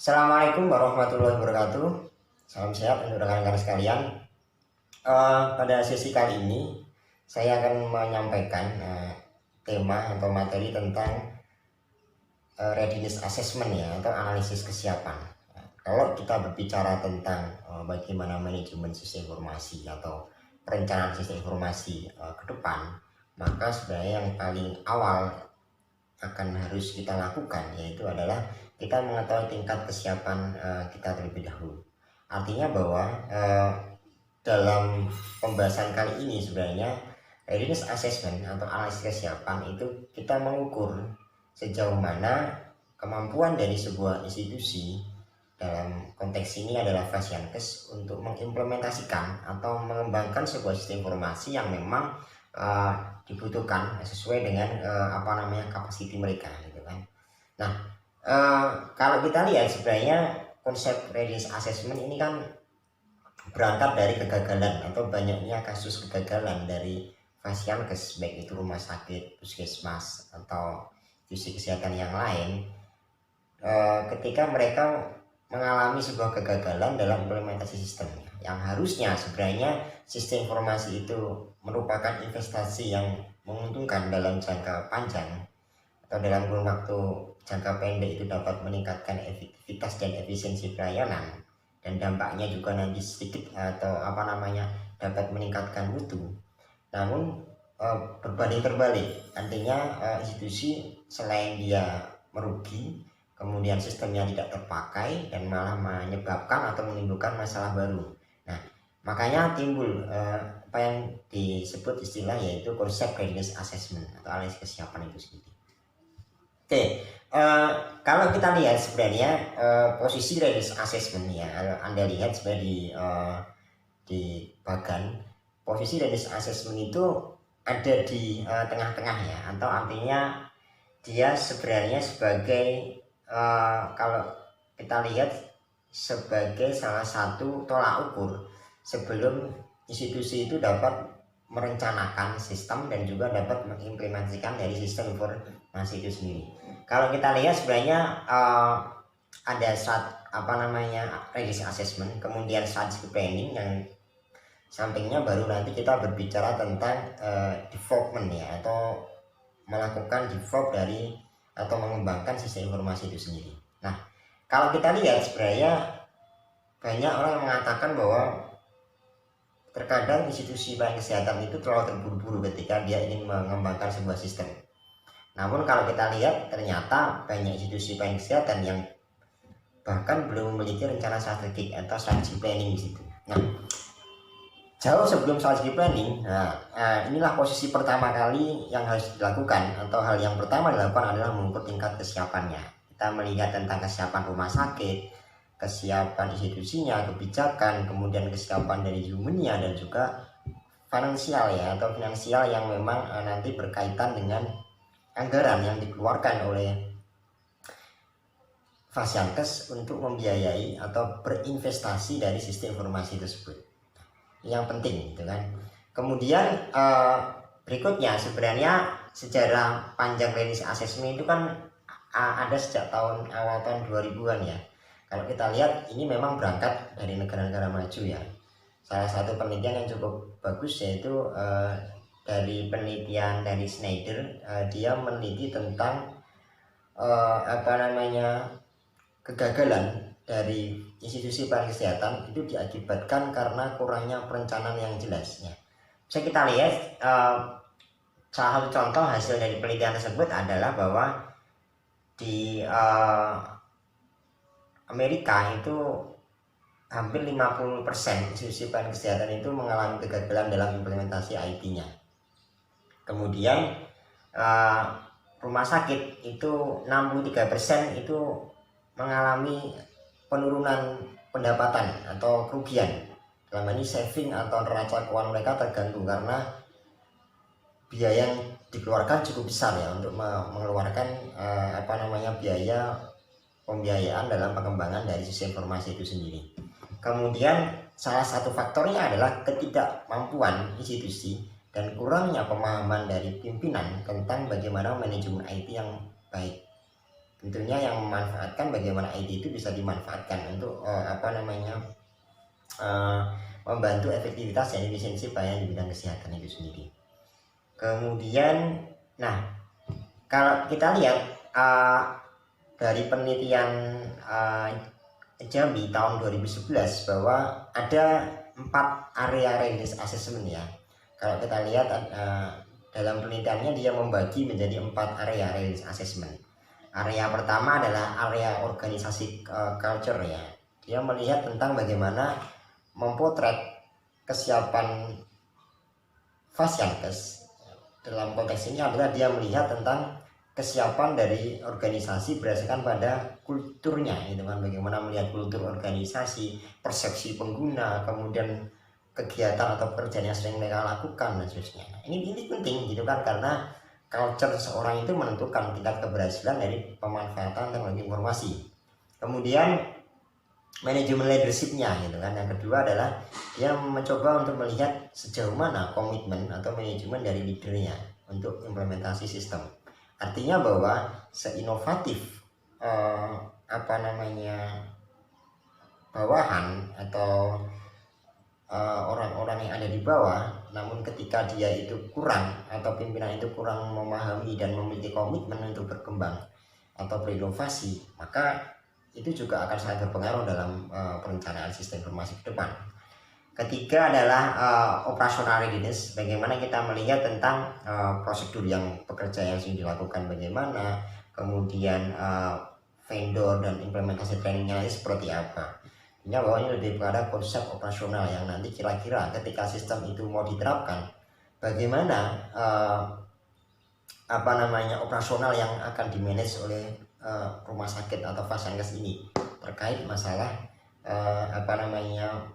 Assalamualaikum warahmatullahi wabarakatuh. Salam sehat untuk rekan-rekan sekalian. Pada sesi kali ini saya akan menyampaikan tema atau materi tentang readiness assessment ya, atau analisis kesiapan. Kalau kita berbicara tentang bagaimana manajemen sistem informasi atau perencanaan sistem informasi ke depan, maka sebenarnya yang paling awal akan harus kita lakukan yaitu adalah kita mengetahui tingkat kesiapan kita terlebih dahulu. Artinya bahwa dalam pembahasan kali ini sebenarnya readiness assessment atau analisis kesiapan itu kita mengukur sejauh mana kemampuan dari sebuah institusi, dalam konteks ini adalah Fasiankes, untuk mengimplementasikan atau mengembangkan sebuah sistem informasi yang memang dibutuhkan sesuai dengan kapasiti mereka gitu kan. Nah, kalau kita lihat sebenarnya konsep readiness assessment ini kan berangkat dari kegagalan atau banyaknya kasus kegagalan dari Fasiankes, baik itu rumah sakit, puskesmas atau institusi kesehatan yang lain, ketika mereka mengalami sebuah kegagalan dalam implementasi sistemnya, yang harusnya sebenarnya sistem informasi itu merupakan investasi yang menguntungkan dalam jangka panjang atau dalam kurun waktu jangka pendek itu dapat meningkatkan efektivitas dan efisiensi pelayanan, dan dampaknya juga nanti sedikit atau dapat meningkatkan mutu. Namun berbanding terbalik, artinya institusi selain dia merugi, kemudian sistemnya tidak terpakai dan malah menyebabkan atau menimbulkan masalah baru. Nah, makanya timbul apa yang disebut istilah yaitu konsep readiness assessment atau analisis kesiapan itu sendiri. Oke, kalau kita lihat sebenarnya posisi readiness assessment ya, Anda lihat sebenarnya di bagan posisi readiness assessment itu ada di tengah-tengah ya, atau artinya dia sebenarnya sebagai kalau kita lihat sebagai salah satu tolak ukur sebelum institusi itu dapat merencanakan sistem dan juga dapat mengimplementasikan dari sistem informasi itu sendiri. Kalau kita lihat sebenarnya ada readiness assessment, kemudian strategic planning, yang sampingnya baru nanti kita berbicara tentang development ya, atau melakukan develop dari atau mengembangkan sistem informasi itu sendiri. Nah, kalau kita lihat sebenarnya banyak orang yang mengatakan bahwa terkadang institusi pelayanan kesehatan itu terlalu terburu-buru ketika dia ingin mengembangkan sebuah sistem. Namun kalau kita lihat ternyata banyak institusi pelayanan kesehatan yang bahkan belum memiliki rencana strategik atau strategic planning di situ. Nah, jauh sebelum strategic planning, inilah posisi pertama kali yang harus dilakukan, atau hal yang pertama dilakukan adalah mengukur tingkat kesiapannya. Kita melihat tentang kesiapan rumah sakit, kesiapan institusinya, kebijakan, kemudian kesiapan dari humannya, dan juga finansial ya, atau finansial yang memang nanti berkaitan dengan anggaran yang dikeluarkan oleh Fasiankes untuk membiayai atau berinvestasi dari sistem informasi tersebut. Yang penting gitu kan. Kemudian berikutnya sebenarnya sejarah panjang readiness assessment itu kan ada sejak awal tahun 2000-an ya. Kalau kita lihat ini memang berangkat dari negara-negara maju ya. Salah satu penelitian yang cukup bagus yaitu dari penelitian dari Schneider, dia meneliti tentang kegagalan dari institusi pelayanan kesehatan itu diakibatkan karena kurangnya perencanaan yang jelas ya. Bisa kita lihat salah satu contoh hasil dari penelitian tersebut adalah bahwa di Amerika itu hampir 50% institusi pelayanan kesehatan itu mengalami kegagalan dalam implementasi IT-nya. Kemudian rumah sakit itu 63% itu mengalami penurunan pendapatan atau kerugian. Dalam ini saving atau neraca keuangan mereka terganggu karena biaya yang dikeluarkan cukup besar ya untuk mengeluarkan biaya pembiayaan dalam pengembangan dari sistem informasi itu sendiri. Kemudian salah satu faktornya adalah ketidakmampuan institusi dan kurangnya pemahaman dari pimpinan tentang bagaimana manajemen IT yang baik. tentunya yang memanfaatkan bagaimana IT itu bisa dimanfaatkan untuk membantu efektivitas dan efisiensi pelayanan di bidang kesehatan itu sendiri. Kemudian, nah kalau kita lihat dari penelitian Jambi tahun 2011 bahwa ada 4 area readiness assessment ya. Kalau kita lihat dalam penelitiannya dia membagi menjadi 4 area readiness assessment. Area pertama adalah area organisasi culture ya. Dia melihat tentang bagaimana mempotret kesiapan Fasiankes. Dalam konteks ini adalah dia melihat tentang kesiapan dari organisasi berdasarkan pada kulturnya, gitu kan, bagaimana melihat kultur organisasi, persepsi pengguna, kemudian kegiatan atau pekerjaan yang sering mereka lakukan dan seterusnya. Ini penting gitu kan, karena culture seseorang itu menentukan tingkat keberhasilan dari pemanfaatan teknologi informasi. Kemudian manajemen leadershipnya gitu kan. Yang kedua adalah dia mencoba untuk melihat sejauh mana komitmen atau manajemen dari leadernya untuk implementasi sistem. Artinya bahwa seinovatif bawahan atau orang-orang yang ada di bawah, namun ketika dia itu kurang atau pimpinan itu kurang memahami dan memiliki komitmen untuk berkembang atau berinovasi, maka itu juga akan sangat berpengaruh dalam perencanaan sistem informasi ke depan. Ketiga adalah operational readiness, bagaimana kita melihat tentang prosedur yang pekerja yang sudah dilakukan bagaimana, kemudian vendor dan implementasi trainingnya seperti apa. Bahwa ini lebih pada konsep operasional yang nanti kira-kira ketika sistem itu mau diterapkan, bagaimana operasional yang akan dimanage oleh rumah sakit atau Fasiankes ini terkait masalah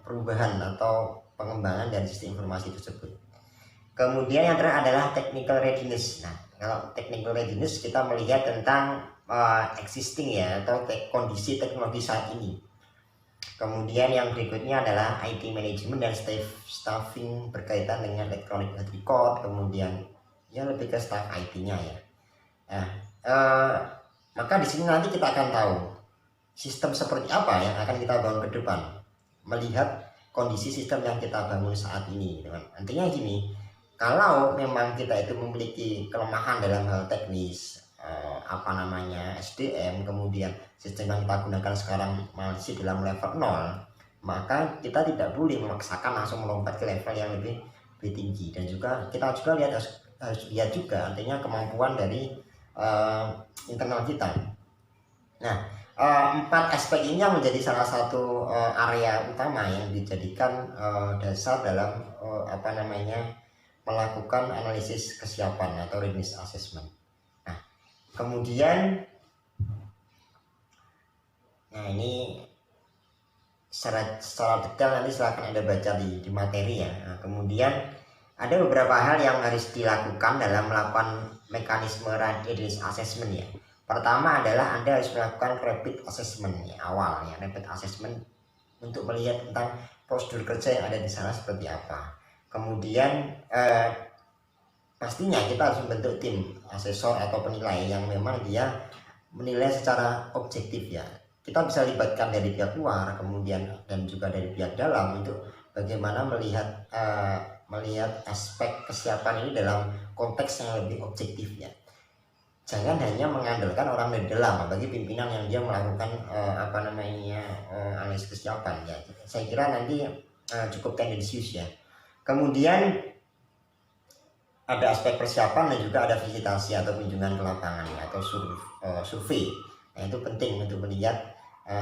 perubahan atau pengembangan dari sistem informasi tersebut. Kemudian yang terakhir adalah technical readiness. Nah, kalau technical readiness kita melihat tentang existing ya atau kondisi teknologi saat ini. Kemudian yang berikutnya adalah IT management dan staffing berkaitan dengan electronic health record, kemudian ya lebih ke staff IT-nya ya. Nah, maka di sini nanti kita akan tahu sistem seperti apa yang akan kita bangun ke depan, melihat kondisi sistem yang kita bangun saat ini. Nantinya gini, kalau memang kita itu memiliki kelemahan dalam hal teknis, SDM, kemudian sistem yang kita gunakan sekarang masih dalam level 0, maka kita tidak boleh memaksakan langsung melompat ke level yang lebih tinggi. Dan juga kita juga harus lihat juga artinya kemampuan dari internal kita. Nah, 4 aspek ini yang menjadi salah satu area utama yang dijadikan dasar dalam melakukan analisis kesiapan atau readiness assessment. Nah, kemudian ini secara detail nanti silahkan Anda baca di materi ya. Nah, kemudian ada beberapa hal yang harus dilakukan dalam melakukan mekanisme readiness assessment ya. Pertama adalah Anda harus melakukan rapid assessment ya, awal ya, rapid assessment untuk melihat tentang prosedur kerja yang ada di sana seperti apa. Kemudian pastinya kita harus membentuk tim asesor atau penilai yang memang dia menilai secara objektif ya. Kita bisa libatkan dari pihak luar, kemudian dan juga dari pihak dalam untuk bagaimana melihat aspek kesiapan ini dalam konteks yang lebih objektif ya. Jangan hanya mengandalkan orang dari dalam, bagi pimpinan yang dia melakukan analisis kesiapan ya. Saya kira nanti cukup tendensius ya. Kemudian ada aspek persiapan dan juga ada visitasi atau kunjungan ke lapangan ya, atau survei. Nah, itu penting untuk melihat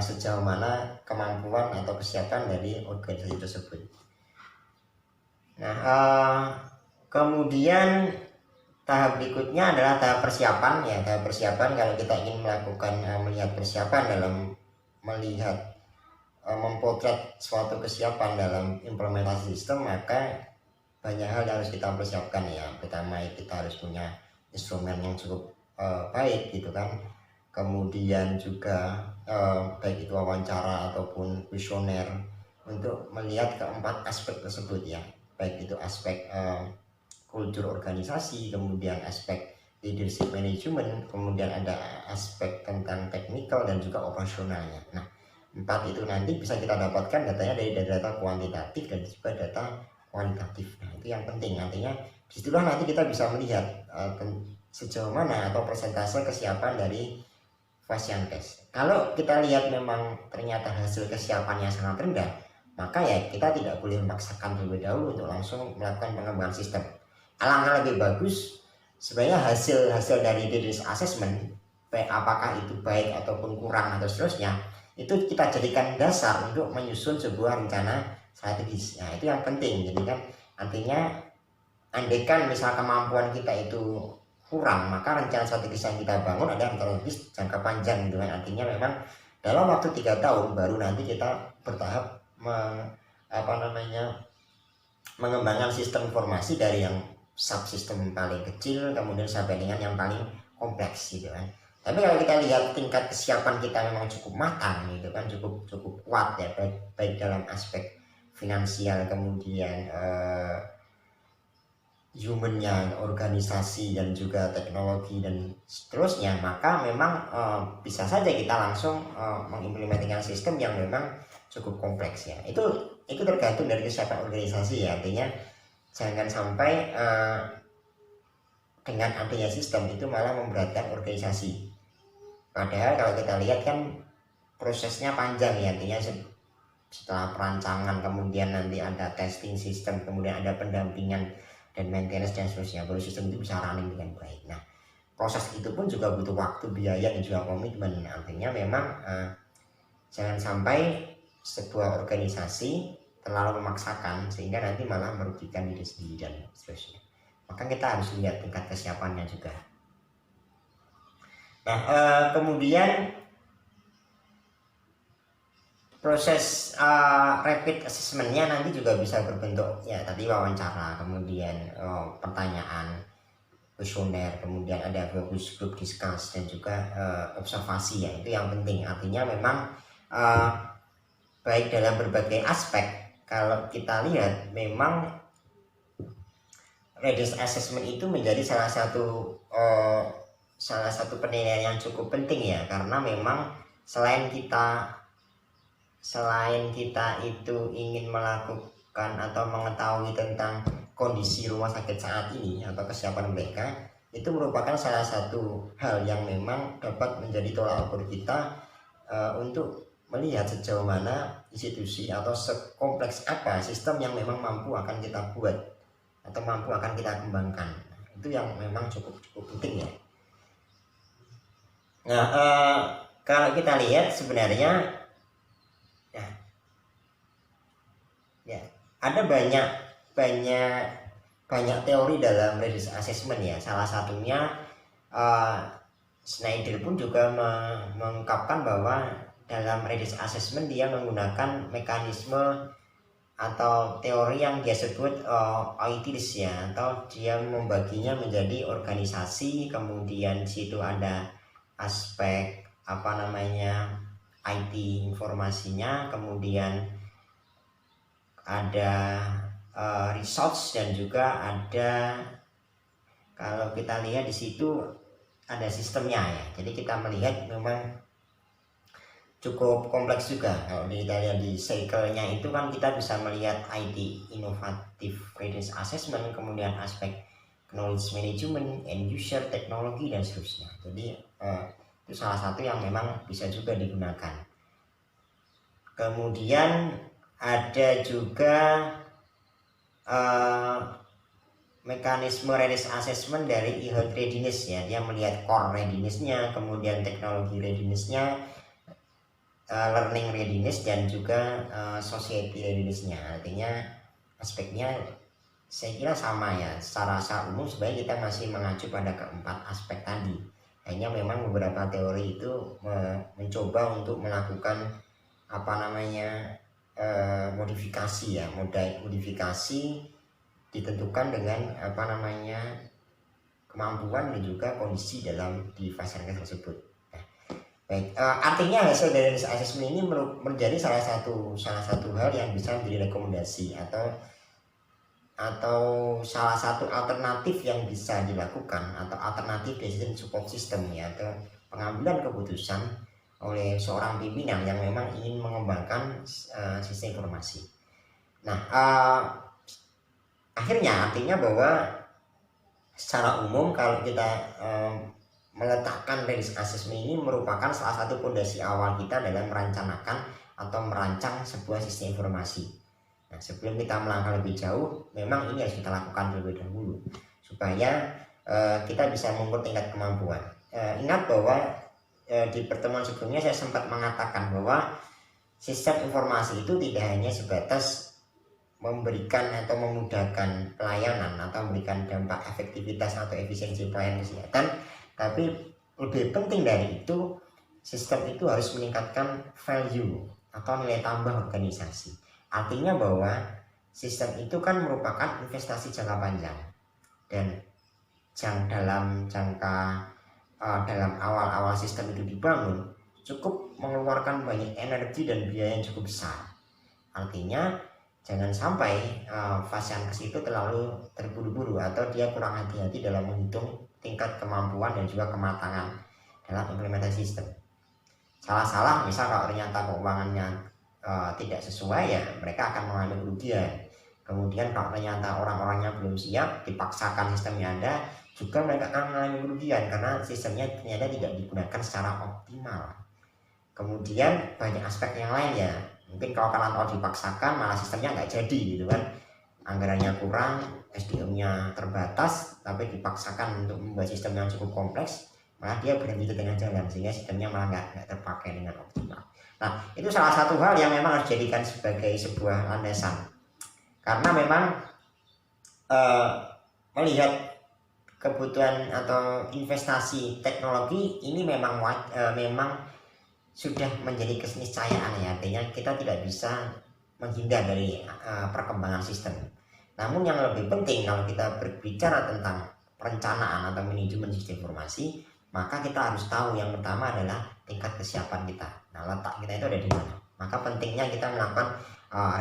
sejauh mana kemampuan atau kesiapan dari organisasi tersebut. Nah, kemudian tahap berikutnya adalah tahap persiapan ya. Tahap persiapan kalau kita ingin melakukan melihat persiapan dalam melihat mempotret suatu kesiapan dalam implementasi sistem, maka banyak hal yang harus kita persiapkan ya. Pertama, kita harus punya instrumen yang cukup baik gitu kan. Kemudian juga baik itu wawancara ataupun kuesioner untuk melihat keempat aspek tersebut ya, baik itu aspek kultur organisasi, kemudian aspek leadership management, kemudian ada aspek tentang teknikal dan juga operasionalnya. Nah, 4 itu nanti bisa kita dapatkan datanya dari data kuantitatif dan juga data kualitatif. Nah, itu yang penting, nantinya disitulah nanti kita bisa melihat sejauh mana atau persentase kesiapan dari fashion test. Kalau kita lihat memang ternyata hasil kesiapannya sangat rendah, maka ya kita tidak boleh memaksakan terlebih dahulu untuk langsung melakukan pengembangan sistem. Alangkah lebih bagus sebenarnya hasil dari readiness assessment, apakah itu baik ataupun kurang atau seterusnya, itu kita jadikan dasar untuk menyusun sebuah rencana strategis. Nah, itu yang penting. Jadi kan artinya andaikan misal kemampuan kita itu kurang, maka rencana strategis yang kita bangun adalah rencana strategis jangka panjang gitu kan. Artinya memang dalam waktu 3 tahun baru nanti kita bertahap mengembangkan sistem informasi dari yang subsistem paling kecil kemudian sampai dengan yang paling kompleks gitu kan. Tapi kalau kita lihat tingkat kesiapan kita memang cukup matang gitu kan, cukup kuat ya, baik dalam aspek finansial, kemudian humannya, organisasi dan juga teknologi dan seterusnya, maka memang bisa saja kita langsung mengimplementasikan sistem yang memang cukup kompleks ya. Itu tergantung dari kesiapan organisasi ya. Artinya jangan sampai dengan adanya sistem itu malah memberatkan organisasi. Padahal kalau kita lihat kan prosesnya panjang ya, artinya setelah perancangan kemudian nanti ada testing sistem, kemudian ada pendampingan dan maintenance dan seterusnya, baru sistem itu bisa running dengan baik. Nah, proses itu pun juga butuh waktu, biaya dan juga komitmen. Artinya memang jangan sampai sebuah organisasi terlalu memaksakan sehingga nanti malah merugikan diri sendiri dan seterusnya. Maka kita harus lihat tingkat kesiapannya juga. Nah, kemudian proses rapid assessmentnya nanti juga bisa berbentuk ya tadi wawancara, kemudian pertanyaan, kuesioner, kemudian ada focus group discuss dan juga observasi ya. Itu yang penting. Artinya memang baik dalam berbagai aspek. Kalau kita lihat memang readiness assessment itu menjadi salah satu penilaian yang cukup penting ya, karena memang selain kita itu ingin melakukan atau mengetahui tentang kondisi rumah sakit saat ini atau kesiapan mereka, itu merupakan salah satu hal yang memang dapat menjadi tolak ukur kita untuk melihat sejauh mana institusi atau sekompleks apa sistem yang memang mampu akan kita buat atau mampu akan kita kembangkan. Itu yang memang cukup penting ya. Nah, kalau kita lihat sebenarnya ya ada banyak teori dalam readiness assessment ya. Salah satunya Schneider pun juga mengungkapkan bahwa dalam readiness assessment dia menggunakan mekanisme atau teori yang dia sebut OITIS ya, atau dia membaginya menjadi organisasi, kemudian situ ada aspek IT informasinya, kemudian ada research dan juga ada, kalau kita lihat di situ ada sistemnya ya. Jadi kita melihat memang cukup kompleks juga. Kalau kita lihat di cycle-nya itu kan kita bisa melihat IT inovatif readiness assessment, kemudian aspek knowledge management, end user, teknologi dan seterusnya. Jadi itu salah satu yang memang bisa juga digunakan. Kemudian ada juga mekanisme readiness assessment dari e-health readiness ya. Dia melihat core readiness-nya, kemudian teknologi readiness-nya, learning readiness dan juga society readiness-nya. Artinya aspeknya saya kira sama ya. Secara umum sebenarnya kita masih mengacu pada keempat aspek tadi. Hanya memang beberapa teori itu mencoba untuk melakukan modifikasi ya, modifikasi ditentukan dengan kemampuan dan juga kondisi dalam di fase tersebut. Baik, artinya hasil dari assessment ini menjadi salah satu hal yang bisa menjadi rekomendasi atau atau salah satu alternatif yang bisa dilakukan atau alternatif decision support system ya, atau pengambilan keputusan oleh seorang pimpinan yang memang ingin mengembangkan sistem informasi. Nah, akhirnya artinya bahwa secara umum kalau kita meletakkan risk assessment ini merupakan salah satu fondasi awal kita dalam merencanakan atau merancang sebuah sistem informasi. Nah, sebelum kita melangkah lebih jauh, memang ini harus kita lakukan terlebih dahulu supaya kita bisa mengukur tingkat kemampuan. Ingat bahwa di pertemuan sebelumnya saya sempat mengatakan bahwa sistem informasi itu tidak hanya sebatas memberikan atau memudahkan pelayanan atau memberikan dampak efektivitas atau efisiensi pelayanan kesehatan, tapi lebih penting dari itu, sistem itu harus meningkatkan value atau nilai tambah organisasi. Artinya bahwa sistem itu kan merupakan investasi jangka panjang, dan dalam awal-awal sistem itu dibangun cukup mengeluarkan banyak energi dan biaya yang cukup besar. Artinya jangan sampai fasiankes itu terlalu terburu-buru atau dia kurang hati-hati dalam menghitung tingkat kemampuan dan juga kematangan dalam implementasi sistem. Salah-salah misal kalau ternyata keuangannya tidak sesuai, ya mereka akan mengalami kerugian. Kemudian kalau ternyata orang-orangnya belum siap, dipaksakan sistemnya ada, juga mereka akan mengalami kerugian karena sistemnya ternyata tidak digunakan secara optimal. Kemudian banyak aspek yang lain ya, mungkin kalau dipaksakan malah sistemnya nggak jadi gitu kan, anggarannya kurang, SDM-nya terbatas, tapi dipaksakan untuk membuat sistem yang cukup kompleks, malah dia berhenti di tengah jalan sehingga sistemnya malah nggak terpakai dengan optimal. Nah, itu salah satu hal yang memang harus dijadikan sebagai sebuah landasan, karena memang melihat kebutuhan atau investasi teknologi ini memang sudah menjadi keniscayaan ya, artinya kita tidak bisa menghindar dari perkembangan sistem. Namun yang lebih penting kalau kita berbicara tentang perencanaan atau manajemen sistem informasi, maka kita harus tahu yang pertama adalah tingkat kesiapan kita. Nah, letak kita itu ada di mana? Maka pentingnya kita melakukan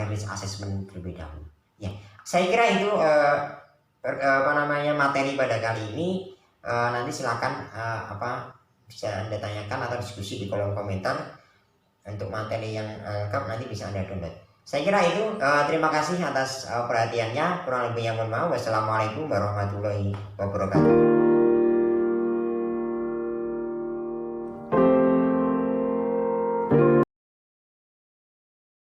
risk assessment terlebih dahulu. Ya, saya kira itu materi pada kali ini. Nanti silakan bisa Anda tanyakan atau diskusi di kolom komentar. Untuk materi yang lengkap nanti bisa Anda download. Saya kira itu. Terima kasih atas perhatiannya. Kurang lebihnya mohon maaf. Wassalamualaikum warahmatullahi wabarakatuh.